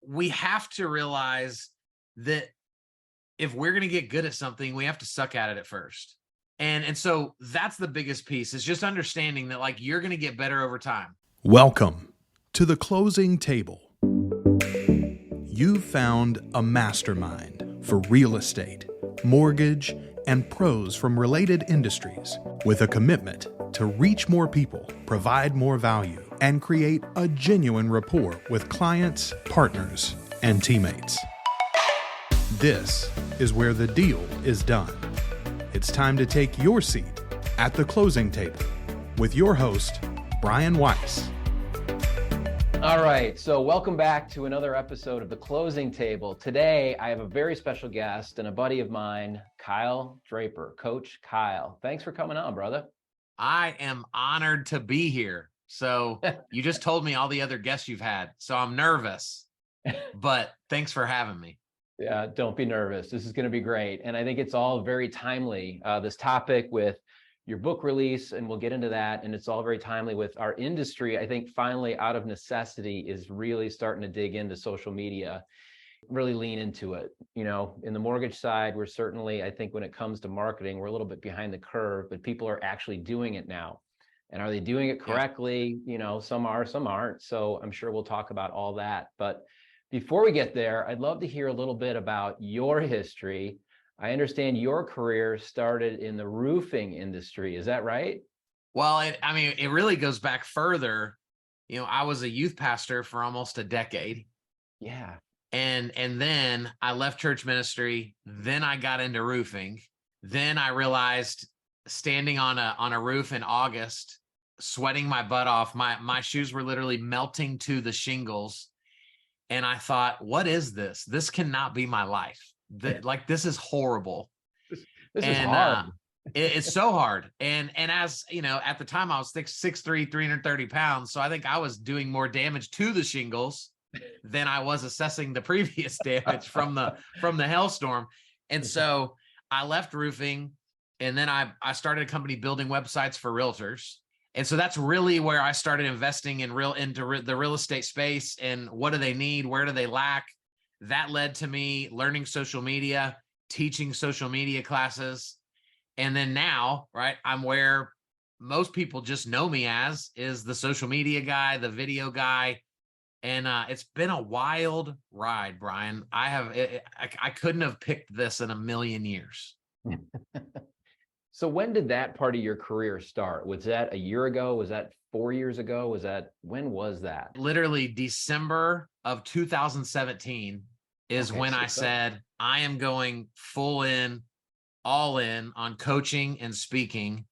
we have to realize that if we're going to get good at something, we have to suck at it at first. And so that's the biggest piece, is just understanding that like you're going to get better over time. Welcome to the closing table. You've found a mastermind for real estate, mortgage, and pros from related industries with a commitment to reach more people, provide more value, and create a genuine rapport with clients, partners, and teammates. This is where the deal is done. It's time to take your seat at the closing table with your host, Brian Weiss. All right, so welcome back to another episode of The Closing Table. Today, I have a very special guest and a buddy of mine, Kyle Draper. Coach Kyle, thanks for coming on, brother. I am honored to be here. So you just told me all the other guests you've had, so I'm nervous, but thanks for having me. Yeah, don't be nervous. This is going to be great. And I think it's all very timely, this topic with your book release, and we'll get into that. And it's all very timely with our industry. I think finally, out of necessity, is really starting to dig into social media, really lean into it. You know, in the mortgage side, we're certainly, I think when it comes to marketing, we're a little bit behind the curve, but people are actually doing it now. And are they doing it correctly? You know, some are, some aren't. So I'm sure we'll talk about all that. But before we get there, I'd love to hear a little bit about your history. I understand your career started in the roofing industry. Is that right? Well, it really goes back further. You know, I was a youth pastor for almost a decade. Yeah. And then I left church ministry. Then I got into roofing. Then I realized standing on a roof in August, sweating my butt off, my shoes were literally melting to the shingles. And I thought, what is this? This cannot be my life. This is horrible. This is hard. It's so hard. And as you know, at the time I was 6'3", 330 pounds. So I think I was doing more damage to the shingles than I was assessing the previous damage from the hailstorm. And so I left roofing, and then I started a company building websites for realtors. And so that's really where I started investing into the real estate space, and what do they need? Where do they lack? That led to me learning social media, teaching social media classes. And then now, right, I'm where most people just know me as, is the social media guy, the video guy. And it's been a wild ride, Brian. I couldn't have picked this in a million years. So when did that part of your career start? Was that a year ago? Was that 4 years ago? When was that? Literally December of 2017 is when I said, I am going all in on coaching and speaking.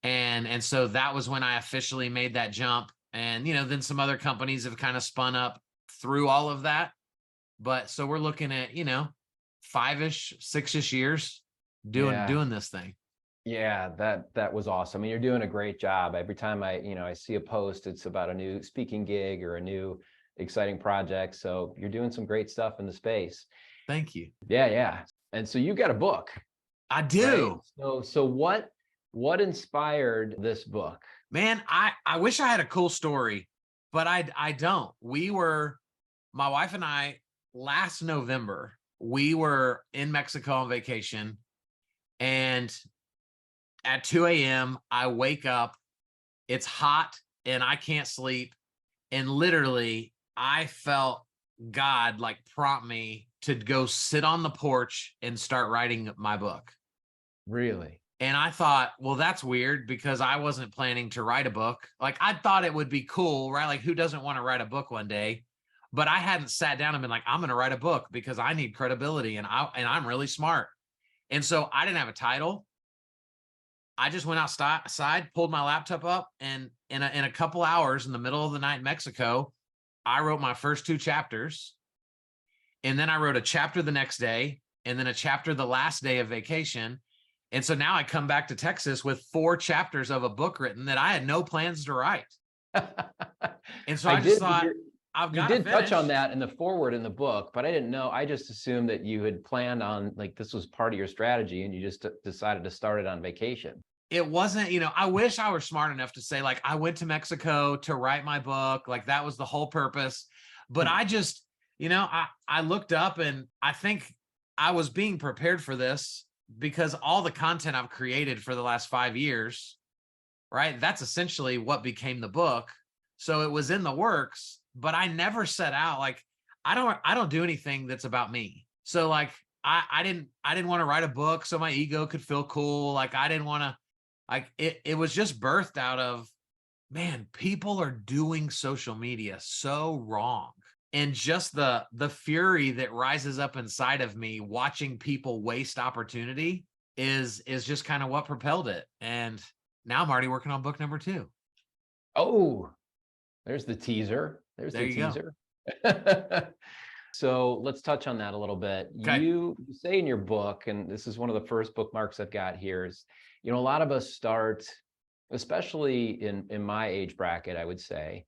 And so that was when I officially made that jump. And, you know, then some other companies have kind of spun up through all of that. But so we're looking at, you know, 5-ish, 6-ish years doing this thing. Yeah, that was awesome. I mean, you're doing a great job. Every time I see a post, it's about a new speaking gig or a new exciting project. So you're doing some great stuff in the space. Thank you. Yeah. And so you got a book. I do. Right? So what inspired this book? Man, I wish I had a cool story, but I don't. My wife and I, last November, we were in Mexico on vacation, and at 2 a.m., I wake up, it's hot, and I can't sleep. And literally, I felt God like prompt me to go sit on the porch and start writing my book. Really? And I thought, well, that's weird, because I wasn't planning to write a book. Like, I thought it would be cool, right? Like, who doesn't want to write a book one day? But I hadn't sat down and been like, I'm going to write a book because I need credibility, and I'm really smart. And so I didn't have a title. I just went outside, pulled my laptop up, and in a couple hours in the middle of the night in Mexico, I wrote my first 2 chapters. And then I wrote a chapter the next day, and then a chapter the last day of vacation. And so now I come back to Texas with 4 chapters of a book written that I had no plans to write. And so I just thought, I've got to finish. You did touch on that in the foreword in the book, but I didn't know. I just assumed that you had planned on, like, this was part of your strategy, and you just decided to start it on vacation. It wasn't, I wish I were smart enough to say, like, I went to Mexico to write my book. Like, that was the whole purpose. But I just, I looked up and I think I was being prepared for this because all the content I've created for the last 5 years, right? That's essentially what became the book. So it was in the works, but I never set out like I don't do anything that's about me. So like I didn't want to write a book so my ego could feel cool. Like I didn't want to like it was just birthed out of, man, people are doing social media so wrong. And just the fury that rises up inside of me watching people waste opportunity is just kind of what propelled it. And now I'm already working on book number 2. Oh, there's the teaser. There's There the you go. teaser. So let's touch on that a little bit. Okay. You say in your book, and this is one of the first bookmarks I've got here, is, a lot of us start, especially in my age bracket, I would say,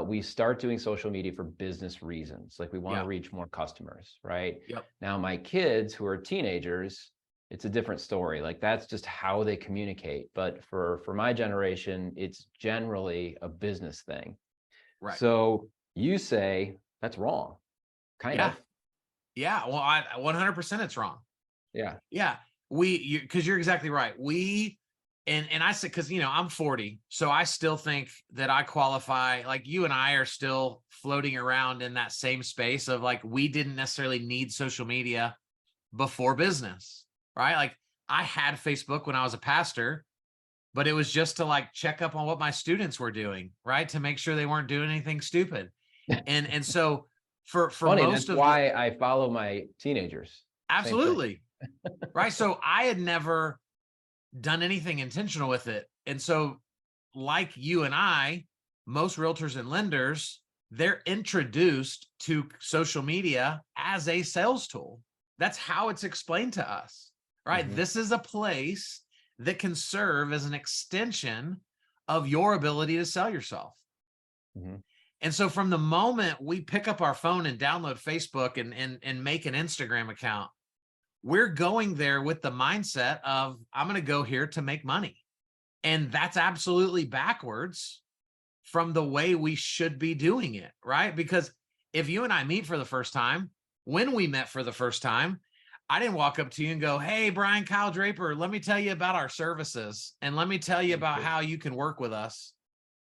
we start doing social media for business reasons. Like we want to Yeah. reach more customers, right? Yep. Now, my kids who are teenagers, it's a different story. Like that's just how they communicate. But for my generation, it's generally a business thing. Right. So you say that's wrong, kind Yeah. of. Yeah. Well, I 100% it's wrong. Yeah. Yeah. Because you're exactly right. And I said, because I'm 40, so I still think that I qualify. Like you and I are still floating around in that same space of like we didn't necessarily need social media before business, right? Like I had Facebook when I was a pastor, but it was just to like check up on what my students were doing, right? To make sure they weren't doing anything stupid. And so for Funny, most that's of why I follow my teenagers. Same thing. absolutely, right? So I had never done anything intentional with it. And so like you and I, most realtors and lenders, they're introduced to social media as a sales tool. That's how it's explained to us, right? Mhm. This is a place that can serve as an extension of your ability to sell yourself. Mhm. And so from the moment we pick up our phone and download Facebook and make an Instagram account, we're going there with the mindset of, I'm going to go here to make money. And that's absolutely backwards from the way we should be doing it, right? Because if you and I meet for the first time, when we met for the first time, I didn't walk up to you and go, hey, Brian, Kyle Draper, let me tell you about our services and let me tell you about how you can work with us.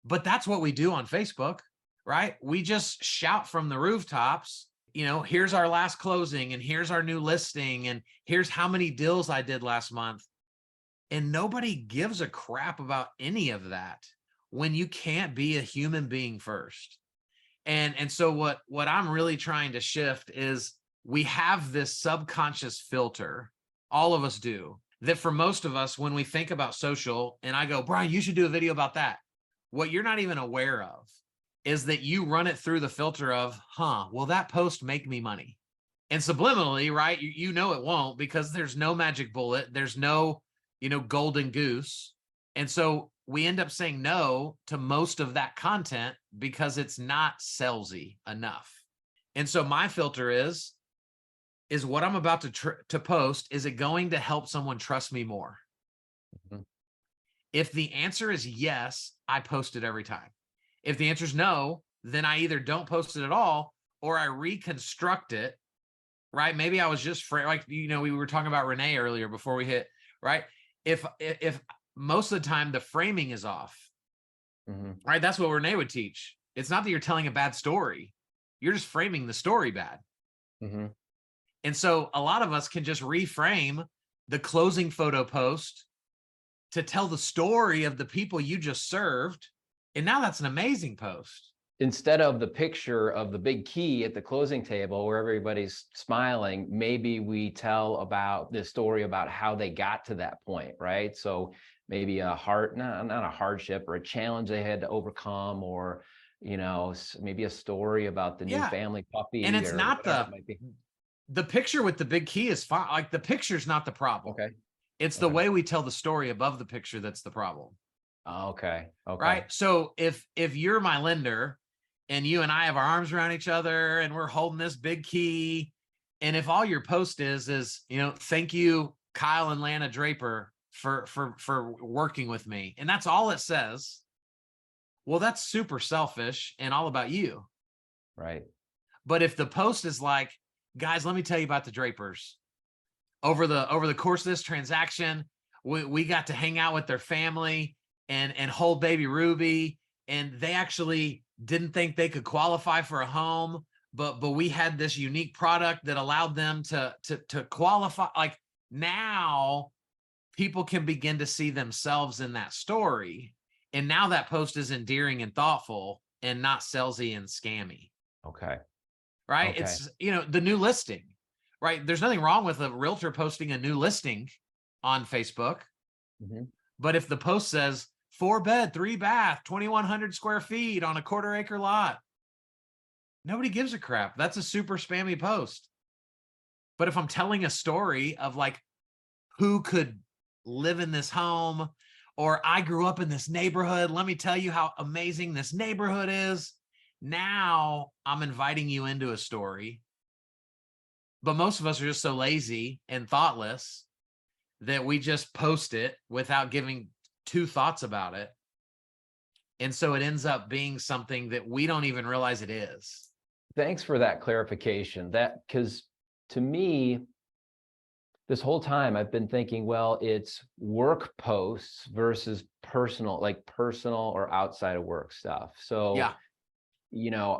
But that's what we do on Facebook, right? We just shout from the rooftops, here's our last closing and here's our new listing and here's how many deals I did last month. And nobody gives a crap about any of that when you can't be a human being first. And so what I'm really trying to shift is we have this subconscious filter, all of us do, that for most of us, when we think about social and I go, Brian, you should do a video about that. What you're not even aware of is that you run it through the filter of, will that post make me money? And subliminally, right? You know it won't, because there's no magic bullet. There's no, golden goose. And so we end up saying no to most of that content because it's not salesy enough. And so my filter is what I'm about to post, is it going to help someone trust me more? Mhm. If the answer is yes, I post it every time. If the answer is no, then I either don't post it at all or I reconstruct it, right? Maybe I was just like, we were talking about Renee earlier before we hit, right? If most of the time the framing is off, Mhm. right? That's what Renee would teach. It's not that you're telling a bad story. You're just framing the story bad. Mhm. And so a lot of us can just reframe the closing photo post to tell the story of the people you just served. And now that's an amazing post. Instead of the picture of the big key at the closing table where everybody's smiling, maybe we tell about this story about how they got to that point, right? So maybe not a hardship or a challenge they had to overcome, or maybe a story about the new family puppy, and it's or not whatever it might be. the picture with the big key is fine. Like the picture's not the problem. Okay. It's the way we tell the story above the picture that's the problem. Okay. Right. So if you're my lender and you and I have our arms around each other and we're holding this big key, and if all your post is thank you, Kyle and Lana Draper, for working with me, and that's all it says, well, that's super selfish and all about you. Right. But if the post is like, guys, let me tell you about the Drapers. Over the course of this transaction, we got to hang out with their family and hold baby Ruby. And they actually didn't think they could qualify for a home, but we had this unique product that allowed them to qualify. Like, now people can begin to see themselves in that story. And now that post is endearing and thoughtful and not salesy and scammy. Okay. Right. Okay. It's, the new listing, right? There's nothing wrong with a realtor posting a new listing on Facebook. Mm-hmm. But if the post says 4-bed, 3-bath, 2,100 square feet on a 1/4 acre lot, nobody gives a crap. That's a super spammy post. But if I'm telling a story of like who could live in this home, or I grew up in this neighborhood, let me tell you how amazing this neighborhood is. Now I'm inviting you into a story. But most of us are just so lazy and thoughtless that we just post it without giving two thoughts about it. And so it ends up being something that we don't even realize it is. Thanks for that clarification. Because to me, this whole time I've been thinking, well, it's work posts versus personal or outside of work stuff. So, Yeah.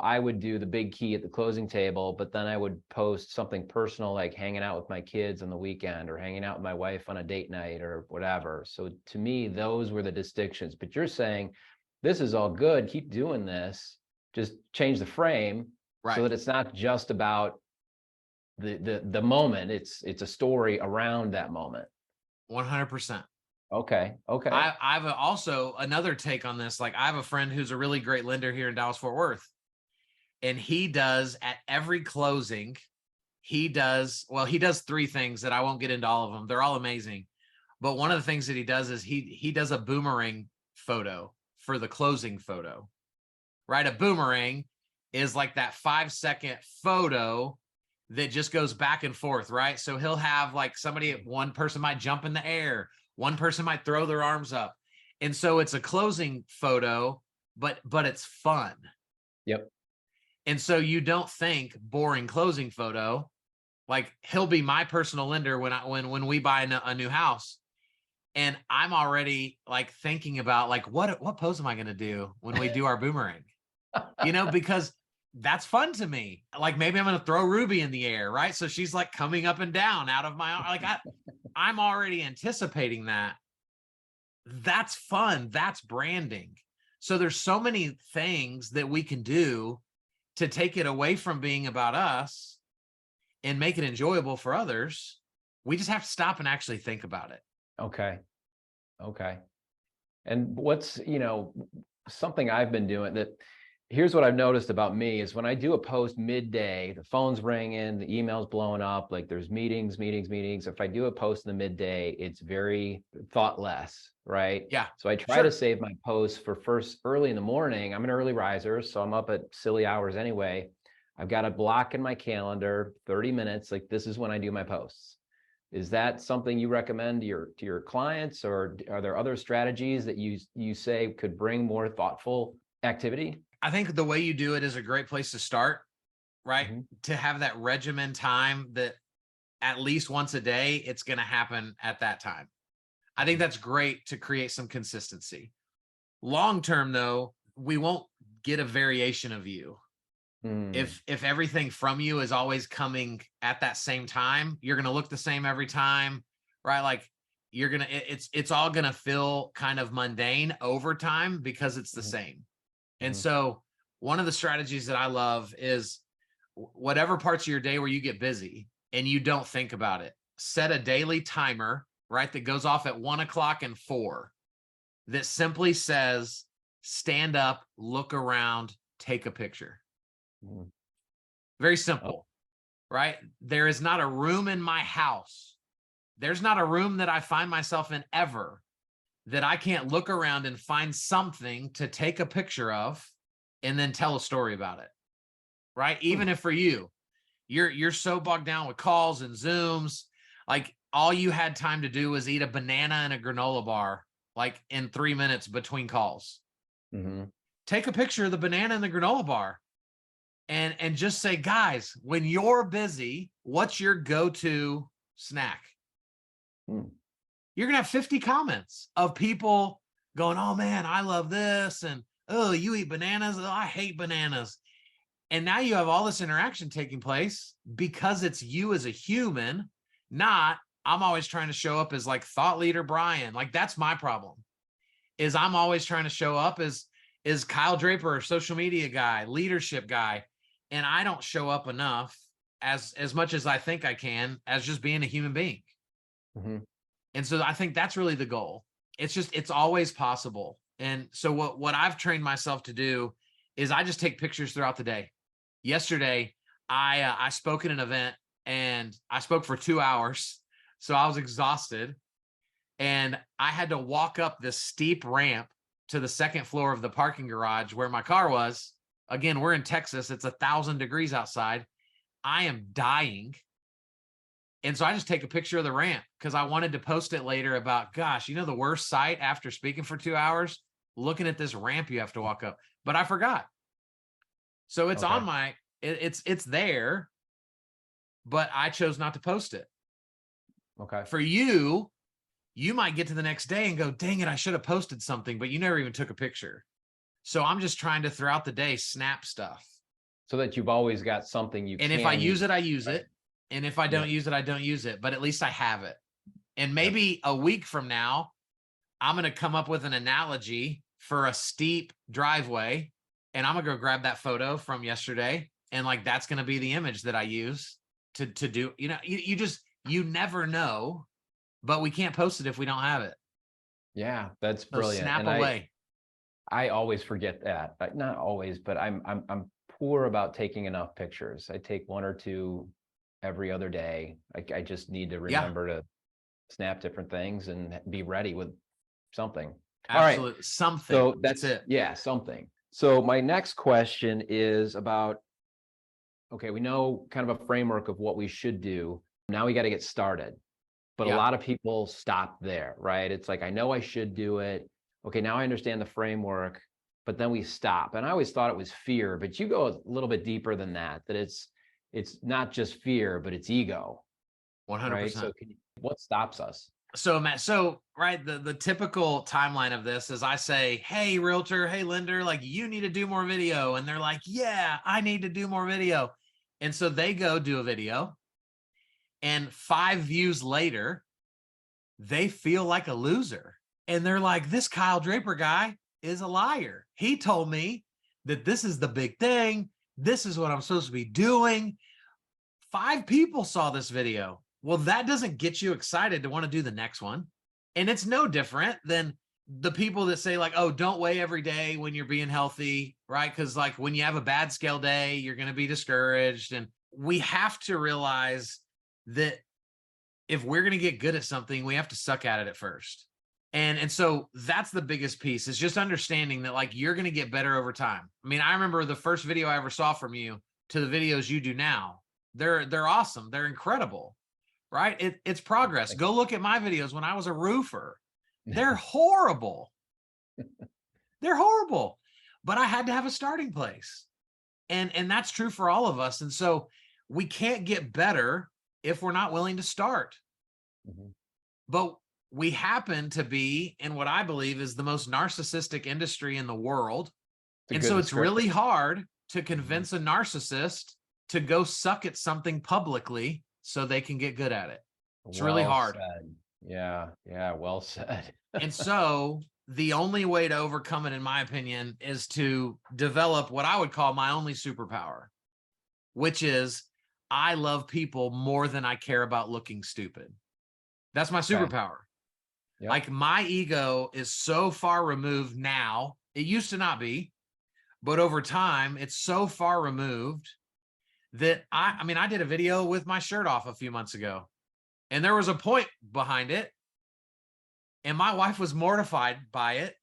I would do the big key at the closing table, but then I would post something personal, like hanging out with my kids on the weekend or hanging out with my wife on a date night or whatever. So to me, those were the distinctions. But you're saying this is all good. Keep doing this. Just change the frame so that it's not just about the moment. It's a story around that moment. 100%. Okay. I've also another take on this. Like, I have a friend who's a really great lender here in Dallas Fort Worth, and he does at every closing, he does 3 things that I won't get into all of them. They're all amazing. But one of the things that he does is he does a boomerang photo for the closing photo, right? A boomerang is like that 5-second photo that just goes back and forth, right? So he'll have like one person might jump in the air, one person might throw their arms up. And so it's a closing photo, but it's fun. Yep. And so you don't think boring closing photo. Like, he'll be my personal lender when we buy a new house. And I'm already like thinking about like, what pose am I going to do when we do our boomerang? Because that's fun to me. Like, maybe I'm going to throw Ruby in the air, right? So she's like coming up and down out of my, like, I'm already anticipating that. That's fun. That's branding. So there's so many things that we can do to take it away from being about us and make it enjoyable for others. We just have to stop and actually think about it. Okay. And what's, something I've been doing here's what I've noticed about me is when I do a post midday, the phone's ringing, the email's blowing up, like there's meetings. If I do a post in the midday, it's very thoughtless, right? Yeah. So I try to save my posts for first early in the morning. I'm an early riser, so I'm up at silly hours anyway. I've got a block in my calendar, 30 minutes, like this is when I do my posts. Is that something you recommend to your clients, or are there other strategies that you say could bring more thoughtful activity? I think the way you do it is a great place to start, right? Mm-hmm. To have that regimen time that at least once a day, it's going to happen at that time. I think that's great to create some consistency. Long term, though, we won't get a variation of you. If everything from you is always coming at that same time, you're going to look the same every time, right? Like, it's all going to feel kind of mundane over time because it's the same. And so one of the strategies that I love is whatever parts of your day where you get busy and you don't think about it, set a daily timer, right? That goes off at 1 o'clock and 4 that simply says, stand up, look around, take a picture. Very simple, right? There is not a room in my house. There's not a room that I find myself in ever that I can't look around and find something to take a picture of and then tell a story about it, right? Even if for you're so bogged down with calls and Zooms, like all you had time to do was eat a banana and a granola bar, like in 3 minutes between calls. Take a picture of the banana and the granola bar. and just say, guys, when you're busy, what's your go-to snack? Hmm. You're gonna have 50 comments of people going, oh man, I love this, and oh, you eat bananas, oh, I hate bananas. And now you have all this interaction taking place because it's you as a human, not I'm always trying to show up as like thought leader Brian. Like that's my problem, is I'm always trying to show up as Kyle Draper, social media guy, leadership guy, and I don't show up enough as much as I think I can as just being a human being. Mm-hmm. And so I think that's really the goal. It's always possible. And so what I've trained myself to do is I just take pictures throughout the day. Yesterday, I spoke at an event and I spoke for 2 hours. So I was exhausted and I had to walk up this steep ramp to the second floor of the parking garage where my car was. Again, we're in Texas. It's 1,000 degrees outside. I am dying. And so I just take a picture of the ramp because I wanted to post it later about, gosh, you know, the worst sight after speaking for 2 hours, looking at this ramp you have to walk up, but I forgot. So it's on my, it's there, but I chose not to post it. Okay. For you, you might get to the next day and go, dang it, I should have posted something, but you never even took a picture. So I'm just trying to throughout the day, snap stuff. So that you've always got something you And can if I use it, I use right? it. And if I don't use it, I don't use it, but at least I have it. And maybe a week from now, I'm going to come up with an analogy for a steep driveway. And I'm going to go grab that photo from yesterday. And like, that's going to be the image that I use to do, you know, you never know, but we can't post it if we don't have it. Yeah, that's So brilliant. snap And away. I always forget that. Not always, but I'm poor about taking enough pictures. I take 1 or 2 every other day. I just need to remember to snap different things and be ready with something. Absolutely. All right. Something. So that's it. Yeah, something. So my next question is about, okay, we know kind of a framework of what we should do. Now we got to get started. But a lot of people stop there, right? It's like, I know I should do it. Okay, now I understand the framework, but then we stop. And I always thought it was fear, but you go a little bit deeper than that, that it's not just fear, but it's ego. 100%. Right? So what stops us? So Matt, right, the typical timeline of this is I say, hey, realtor, hey, lender, like you need to do more video. And they're like, yeah, I need to do more video. And so they go do a video. And 5 views later, they feel like a loser. And they're like, this Kyle Draper guy is a liar. He told me that this is the big thing. This is what I'm supposed to be doing. 5 people saw this video. Well, that doesn't get you excited to want to do the next one. And it's no different than the people that say like, oh, don't weigh every day when you're being healthy, right? Because like when you have a bad scale day, you're going to be discouraged. And we have to realize that if we're going to get good at something, we have to suck at it at first. And so that's the biggest piece, is just understanding that like you're going to get better over time. I mean, I remember the first video I ever saw from you to the videos you do now. They're awesome. They're incredible, right? It's progress. Go look at my videos when I was a roofer. They're horrible. They're horrible. But I had to have a starting place. And that's true for all of us. And so we can't get better if we're not willing to start. Mm-hmm. But we happen to be in what I believe is the most narcissistic industry in the world. And so it's really hard to convince a narcissist to go suck at something publicly so they can get good at it. It's really hard. Yeah, well said. And so the only way to overcome it, in my opinion, is to develop what I would call my only superpower, which is I love people more than I care about looking stupid. That's my superpower. Yep. Like my ego is so far removed now. It used to not be, but over time, it's so far removed that I mean, I did a video with my shirt off a few months ago, and there was a point behind it, and my wife was mortified by it,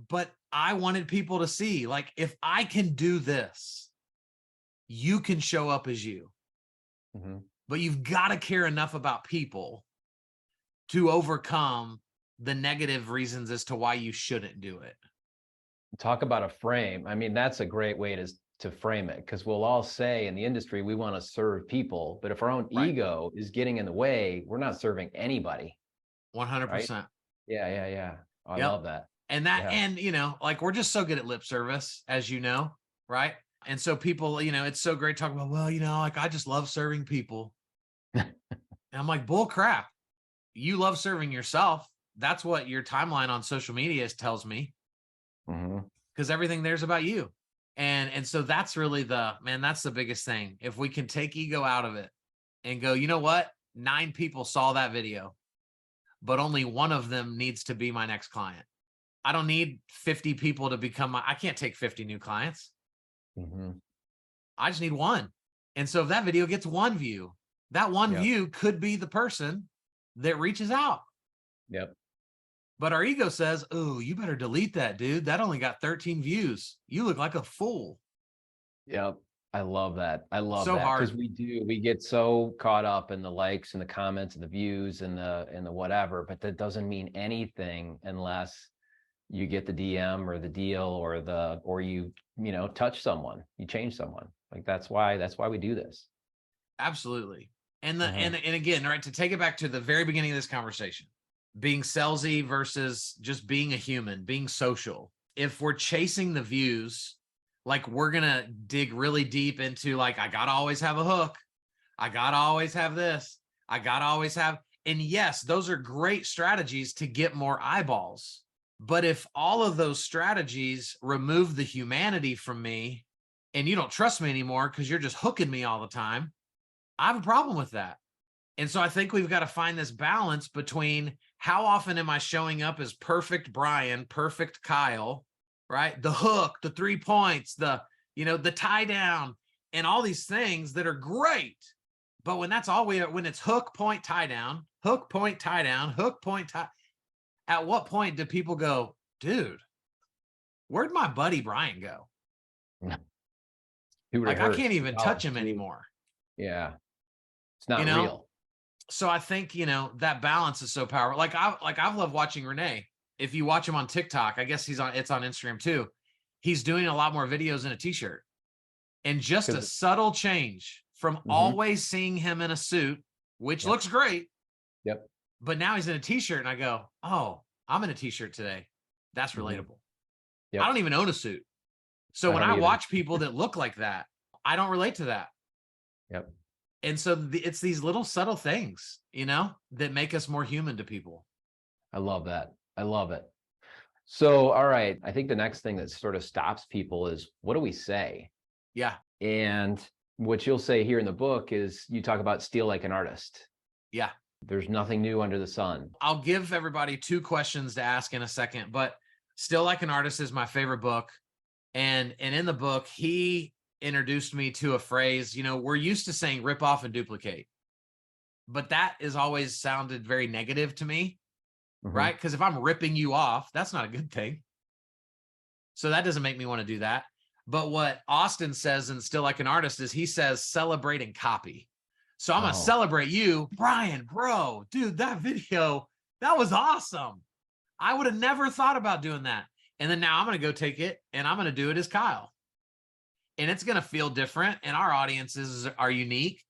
but I wanted people to see, like, if I can do this, you can show up as you. Mm-hmm. But you've got to care enough about people to overcome the negative reasons as to why you shouldn't do it. Talk about a frame. I mean, that's a great way to frame it, because we'll all say in the industry we want to serve people, but if our own Right. ego is getting in the way, we're not serving anybody. 100%. Yeah. Oh, I Yep. love that. And and like we're just so good at lip service, as you know, right? And so people, it's so great talking about, well, like I just love serving people. And I'm like, bull crap. You love serving yourself. That's what your timeline on social media tells me. Because everything there's about you. And so that's really that's the biggest thing. If we can take ego out of it and go, you know what? 9 people saw that video, but only one of them needs to be my next client. I don't need 50 people to become I can't take 50 new clients. I just need one. And so if that video gets 1 view, that 1 view could be the person that reaches out. Yep. But our ego says, oh, you better delete that, dude. That only got 13 views. You look like a fool. Yep. I love that. I love so that, because hard. we get so caught up in the likes and the comments and the views and the whatever, but that doesn't mean anything unless you get the DM or the deal or you touch someone, you change someone. Like that's why we do this. Absolutely. And and again, right, to take it back to the very beginning of this conversation, being salesy versus just being a human, being social. If we're chasing the views, like we're going to dig really deep into like, I got to always have a hook. I got to always have this. I got to always have. And yes, those are great strategies to get more eyeballs. But if all of those strategies remove the humanity from me and you don't trust me anymore because you're just hooking me all the time, I have a problem with that. And so I think we've got to find this balance between how often am I showing up as perfect Brian, perfect Kyle, right? The hook, the 3 points, the tie down, and all these things that are great. But when that's all when it's hook, point, tie down, hook, point, tie down, hook, point, tie, at what point do people go, dude, where'd my buddy Brian go? Like I can't even touch him anymore. Yeah. It's not real. So I think, that balance is so powerful. I've loved watching Renee. If you watch him on TikTok, I guess it's on Instagram too. He's doing a lot more videos in a t-shirt, and just a subtle change from always seeing him in a suit, which looks great. Yep. But now he's in a t-shirt and I go, oh, I'm in a t-shirt today. That's relatable. Yep. I don't even own a suit. So when I watch people that look like that, I don't relate to that. Yep. And so it's these little subtle things, that make us more human to people. I love that. I love it. So, all right. I think the next thing that sort of stops people is, what do we say? Yeah. And what you'll say here in the book is you talk about steal like an artist. Yeah. There's nothing new under the sun. I'll give everybody 2 questions to ask in a second, but Still Like an Artist is my favorite book. And in the book, he introduced me to a phrase, we're used to saying rip off and duplicate, but that has always sounded very negative to me, right? Because if I'm ripping you off, that's not a good thing. So that doesn't make me want to do that. But what Austin says in Still Like an Artist is he says, celebrate and copy. So I'm going to celebrate you, Brian, bro, dude, that video, that was awesome. I would have never thought about doing that. And then now I'm going to go take it and I'm going to do it as Kyle. And it's going to feel different. And our audiences are unique.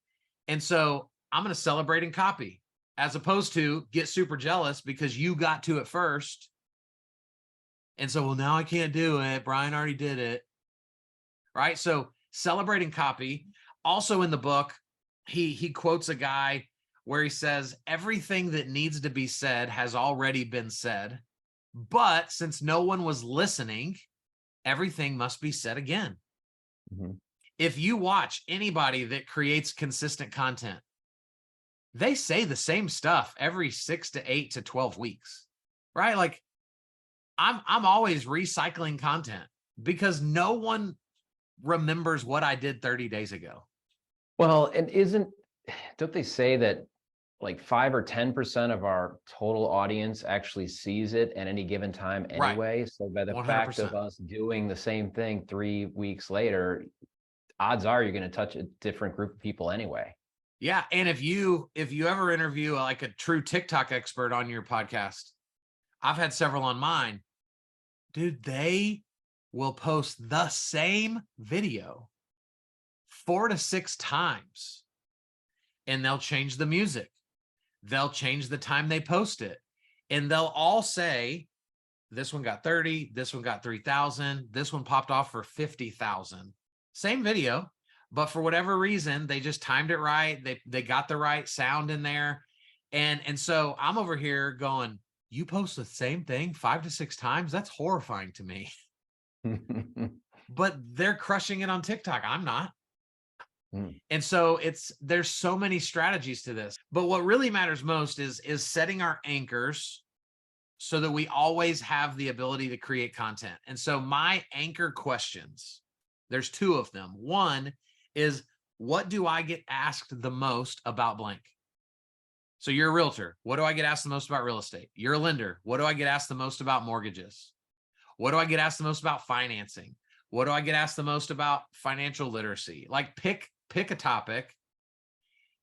And so I'm going to celebrate and copy, as opposed to get super jealous because you got to it first. And so, well, now I can't do it. Brian already did it. Right. So celebrate and copy. Also in the book, he quotes a guy where he says, everything that needs to be said has already been said. But since no one was listening, everything must be said again. If you watch anybody that creates consistent content, they say the same stuff every 6 to 8 to 12 weeks, right? Like I'm always recycling content because no one remembers what I did 30 days ago. Well, and don't they say that like 5 or 10% of our total audience actually sees it at any given time anyway? Right. So by the 100%. Fact of us doing the same thing 3 weeks later, odds are you're going to touch a different group of people anyway. Yeah. And if you ever interview like a true TikTok expert on your podcast, I've had several on mine, dude, they will post the same video 4 to 6 times, and they'll change the music. They'll change the time they post it, and they'll all say, this one got 30, this one got 3,000, this one popped off for 50,000. Same video, but for whatever reason, they just timed it right. They got the right sound in there. And so I'm over here going, you post the same thing 5 to 6 times? That's horrifying to me. But they're crushing it on TikTok. I'm not. And so there's so many strategies to this. But what really matters most is setting our anchors so that we always have the ability to create content. And so my anchor questions, there's 2 of them. One is, what do I get asked the most about blank? So you're a realtor. What do I get asked the most about real estate? You're a lender. What do I get asked the most about mortgages? What do I get asked the most about financing? What do I get asked the most about financial literacy? Like pick a topic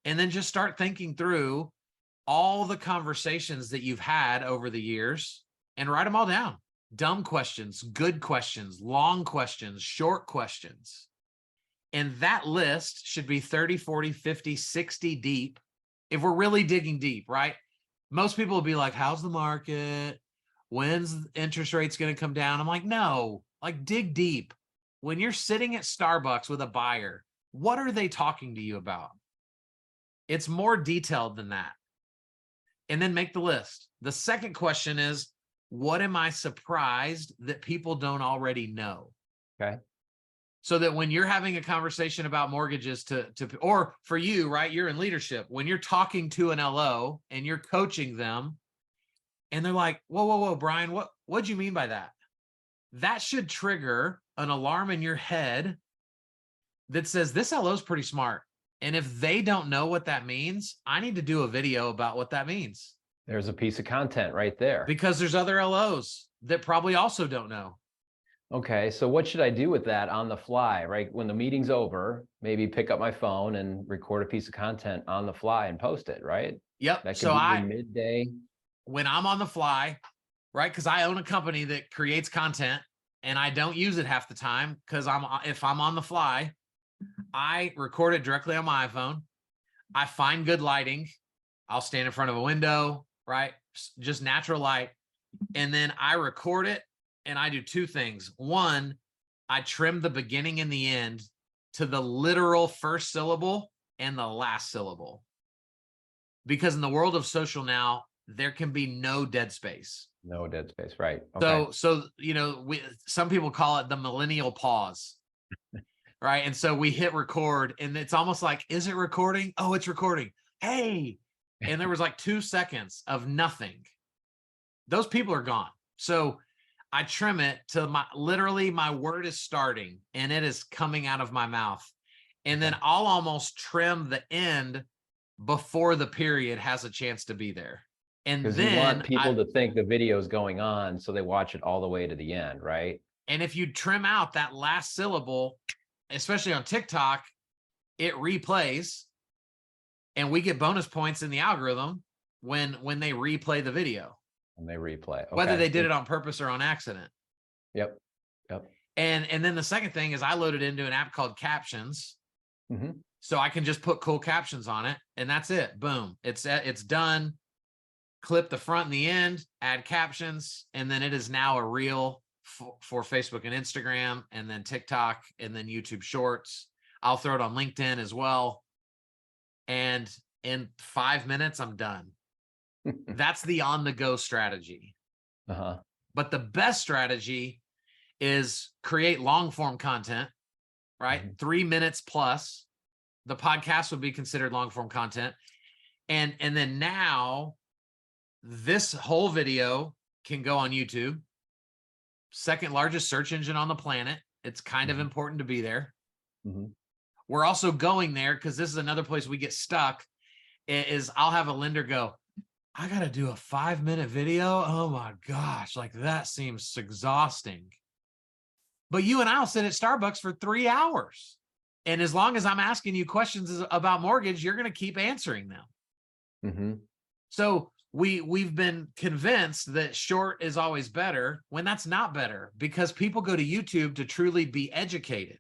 and then just start thinking through all the conversations that you've had over the years and write them all down. Dumb questions, good questions, long questions, short questions. And that list should be 30, 40, 50, 60 deep. If we're really digging deep, right? Most people will be like, how's the market? When's interest rates going to come down? I'm like, no, like dig deep. When you're sitting at Starbucks with a buyer, what are they talking to you about? It's more detailed than that. And then make the list. The second question is, what am I surprised that people don't already know? Okay. So that when you're having a conversation about mortgages or for you, right, you're in leadership, when you're talking to an LO and you're coaching them and they're like, whoa, Brian, what do you mean by that? That should trigger an alarm in your head that says this LO is pretty smart. And if they don't know what that means, I need to do a video about what that means. There's a piece of content right there. Because there's other LOs that probably also don't know. Okay, so what should I do with that on the fly, right? When the meeting's over, maybe pick up my phone and record a piece of content on the fly and post it, right? Yep. That So could be midday. When I'm on the fly, right? Because I own a company that creates content and I don't use it half the time because if I'm on the fly, I record it directly on my iPhone. I find good lighting. I'll stand in front of a window, right? Just natural light. And then I record it. And I do 2 things. One, I trim the beginning and the end to the literal first syllable and the last syllable. Because in the world of social now, there can be no dead space. No dead space, right. Okay. So some people call it the millennial pause, right? And so we hit record and it's almost like, is it recording? Oh, it's recording. Hey. And there was like 2 seconds of nothing. Those people are gone. So I trim it to literally my word is starting and it is coming out of my mouth. And then I'll almost trim the end before the period has a chance to be there. And then you want people to think the video is going on, so they watch it all the way to the end, right? And if you trim out that last syllable, especially on TikTok, it replays and we get bonus points in the algorithm when they replay the video. And they replay. Okay. Whether they did it on purpose or on accident. Yep. And then the second thing is I loaded into an app called Captions. So I can just put cool captions on it and that's it. Boom. It's done. Clip the front and the end, add captions, and then it is now a reel for Facebook and Instagram, and then TikTok, and then YouTube Shorts. I'll throw it on LinkedIn as well. And in 5 minutes, I'm done. That's the on-the-go strategy. But the best strategy is create long-form content, right? 3 minutes plus. The podcast would be considered long-form content. And then now this whole video can go on YouTube. Second largest search engine on the planet. It's kind of important to be there. We're also going there because this is another place we get stuck. Is I'll have a lender go, I got to do a 5-minute video. Oh my gosh, like that seems exhausting. But you and I'll sit at Starbucks for 3 hours. And as long as I'm asking you questions about mortgage, you're going to keep answering them. So we've been convinced that short is always better when that's not better, because people go to YouTube to truly be educated.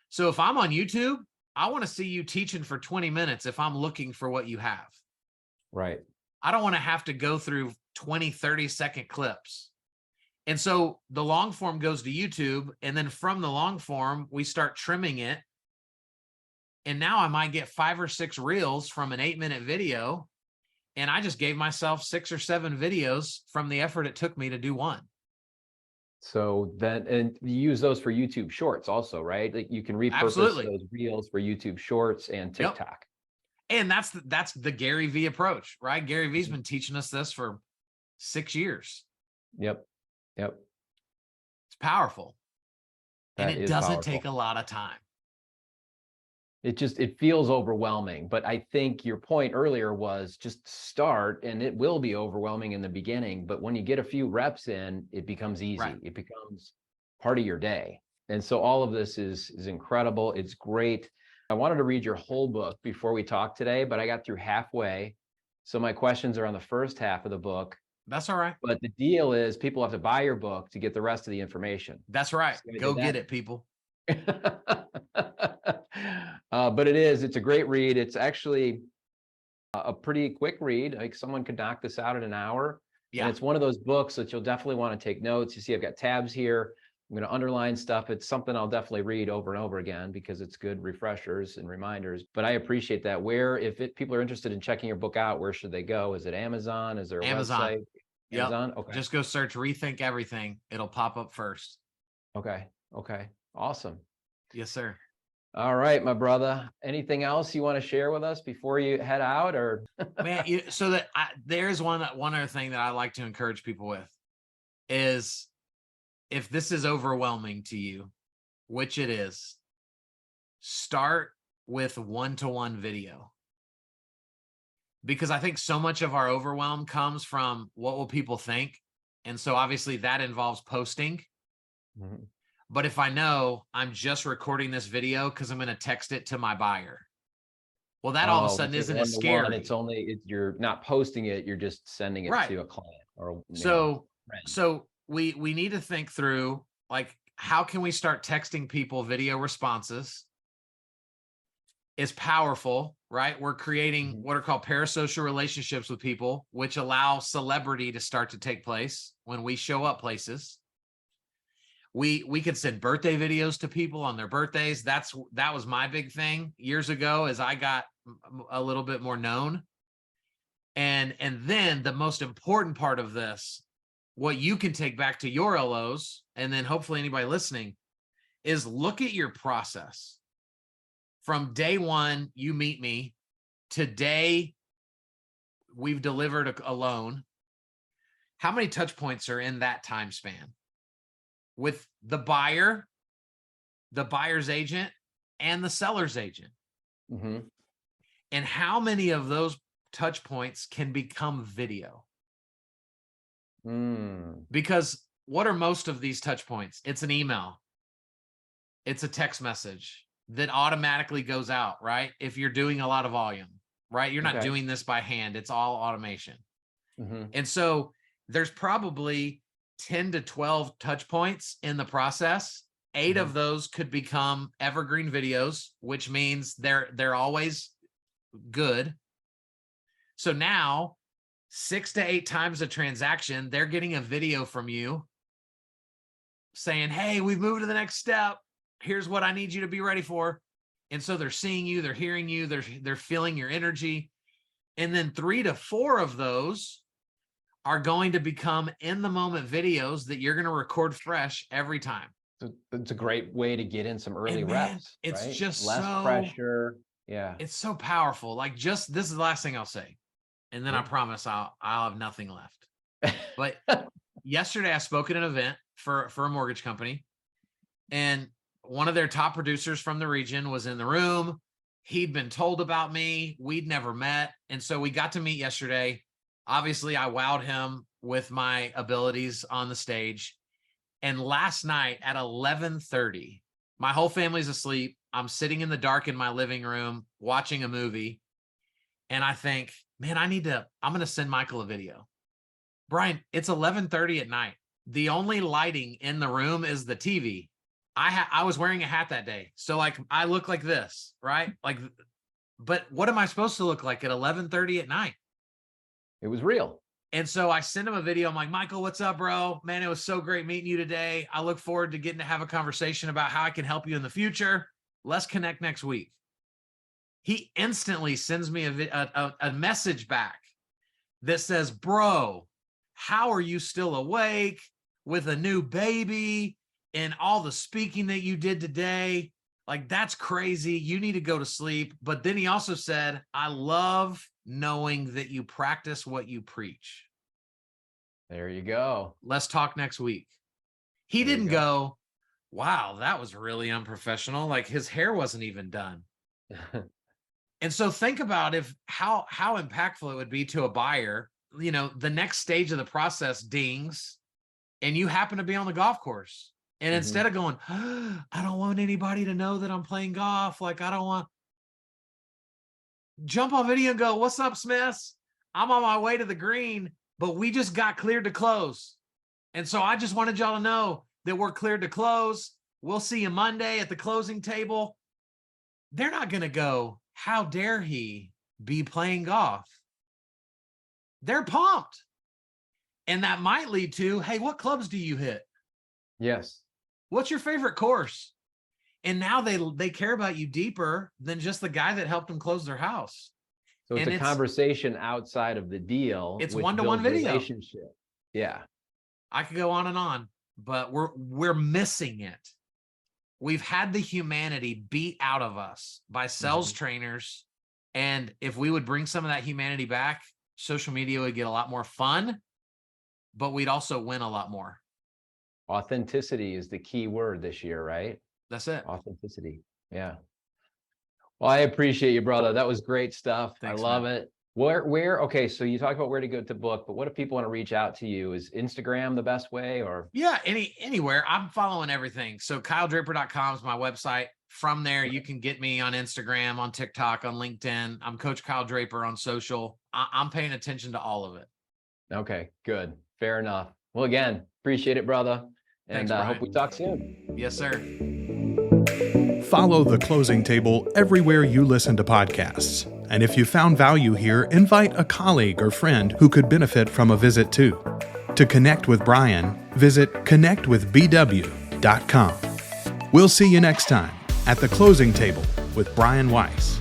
So if I'm on YouTube, I want to see you teaching for 20 minutes if I'm looking for what you have. Right. I don't want to have to go through 20, 30-second clips. And so the long form goes to YouTube, and then from the long form, we start trimming it. And now I might get 5 or 6 reels from an 8-minute video. And I just gave myself 6 or 7 videos from the effort it took me to do one. So then, and you use those for YouTube Shorts also, right? Like you can repurpose Absolutely. those reels for YouTube Shorts and Yep. TikTok. And that's the Gary V approach, right? Gary V's been teaching us this for 6 years. Yep. Yep. It's powerful. And That it is doesn't powerful. take a lot of time. It feels overwhelming, but I think your point earlier was just start, and it will be overwhelming in the beginning, but when you get a few reps in, it becomes easy. Right. It becomes part of your day. And so all of this is incredible. It's great. I wanted to read your whole book before we talk today, but I got through halfway. So my questions are on the first half of the book. That's all right. But the deal is people have to buy your book to get the rest of the information. That's right. So Go get it, people. But it's a great read. It's actually a pretty quick read. Like someone could knock this out in an hour. Yeah. And it's one of those books that you'll definitely want to take notes. You see, I've got tabs here. I'm going to underline stuff. It's something I'll definitely read over and over again because it's good refreshers and reminders. But I appreciate that. People are interested in checking your book out, where should they go? Is it Amazon? Is there a Amazon. website? Yep. Amazon? Okay. Just go search Rethink Everything. It'll pop up first. Okay. Awesome. Yes, sir. All right, my brother. Anything else you want to share with us before you head out, or? Man, there's one other thing that I like to encourage people with is, if this is overwhelming to you, which it is, start with one-to-one video. Because I think so much of our overwhelm comes from what will people think. And so obviously that involves posting. Mm-hmm. But if I know I'm just recording this video because I'm going to text it to my buyer, well, that all of a sudden isn't as scary. You're not posting it, you're just sending it to a client or so we need to think through, like, how can we start texting people video responses? Is powerful, right? We're creating what are called parasocial relationships with people, which allow celebrity to start to take place when we show up places. We could send birthday videos to people on their birthdays. That was my big thing years ago as I got a little bit more known. And then the most important part of this, what you can take back to your LOs, and then hopefully anybody listening, is look at your process. From day one, you meet me, today we've delivered a loan. How many touch points are in that time span? With the buyer, the buyer's agent, and the seller's agent. Mm-hmm. And how many of those touch points can become video? Because what are most of these touch points? It's an email. It's a text message that automatically goes out, right? If you're doing a lot of volume, right? You're not doing this by hand. It's all automation. Mm-hmm. And so there's probably 10 to 12 touch points in the process. 8 of those could become evergreen videos, which means they're always good. So now 6 to 8 times a transaction, they're getting a video from you saying, hey, we've moved to the next step. Here's what I need you to be ready for. And so they're seeing you, they're hearing you, they're feeling your energy. And then 3 to 4 of those are going to become in the moment videos that you're going to record fresh every time. It's a great way to get in some early reps. It's right? just less pressure. Yeah. It's so powerful. Like, this is the last thing I'll say. And then I promise I'll have nothing left. But yesterday I spoke at an event for a mortgage company, and one of their top producers from the region was in the room. He'd been told about me. We'd never met. And so we got to meet yesterday. Obviously, I wowed him with my abilities on the stage. And last night at 11:30, my whole family's asleep. I'm sitting in the dark in my living room watching a movie. And I think, man, I'm going to send Michael a video. Brian, it's 11:30 at night. The only lighting in the room is the TV. I was wearing a hat that day. So like I look like this, right? Like, but what am I supposed to look like at 11:30 at night? It was real. And so I sent him a video. I'm like, Michael, what's up, bro? Man, it was so great meeting you today. I look forward to getting to have a conversation about how I can help you in the future. Let's connect next week. He instantly sends me a message back that says, bro, how are you still awake with a new baby and all the speaking that you did today? Like, that's crazy. You need to go to sleep. But then he also said, I love knowing that you practice what you preach. There you go. Let's talk next week. He didn't go, wow, that was really unprofessional. Like his hair wasn't even done. And so think about how impactful it would be to a buyer. You know, the next stage of the process dings and you happen to be on the golf course. And instead of going, I don't want anybody to know that I'm playing golf. Like, I don't want, jump on video and go, what's up, Smiths? I'm on my way to the green, but we just got cleared to close. And so I just wanted y'all to know that we're cleared to close. We'll see you Monday at the closing table. They're not going to go, how dare he be playing golf? They're pumped. And that might lead to, hey, what clubs do you hit? Yes. What's your favorite course? And now they care about you deeper than just the guy that helped them close their house. So it's a conversation outside of the deal. It's one-to-one video. Relationship. Yeah. I could go on, but we're missing it. We've had the humanity beat out of us by sales trainers. And if we would bring some of that humanity back, social media would get a lot more fun, but we'd also win a lot more. Authenticity is the key word this year, right? That's it. Authenticity. Yeah. Well, I appreciate you, brother. That was great stuff. Thanks, I love man. it. Where, okay, so you talked about where to go to book, but what if people want to reach out to you? Is Instagram the best way, or? Yeah, anywhere. I'm following everything. So KyleDraper.com is my website. From there, you can get me on Instagram, on TikTok, on LinkedIn. I'm Coach Kyle Draper on social. I'm paying attention to all of it. Okay, good. Fair enough. Well, again, appreciate it, brother. And I hope we talk soon. Yes, sir. Follow The Closing Table everywhere you listen to podcasts. And if you found value here, invite a colleague or friend who could benefit from a visit too. To connect with Brian, visit connectwithbw.com. We'll see you next time at The Closing Table with Brian Weiss.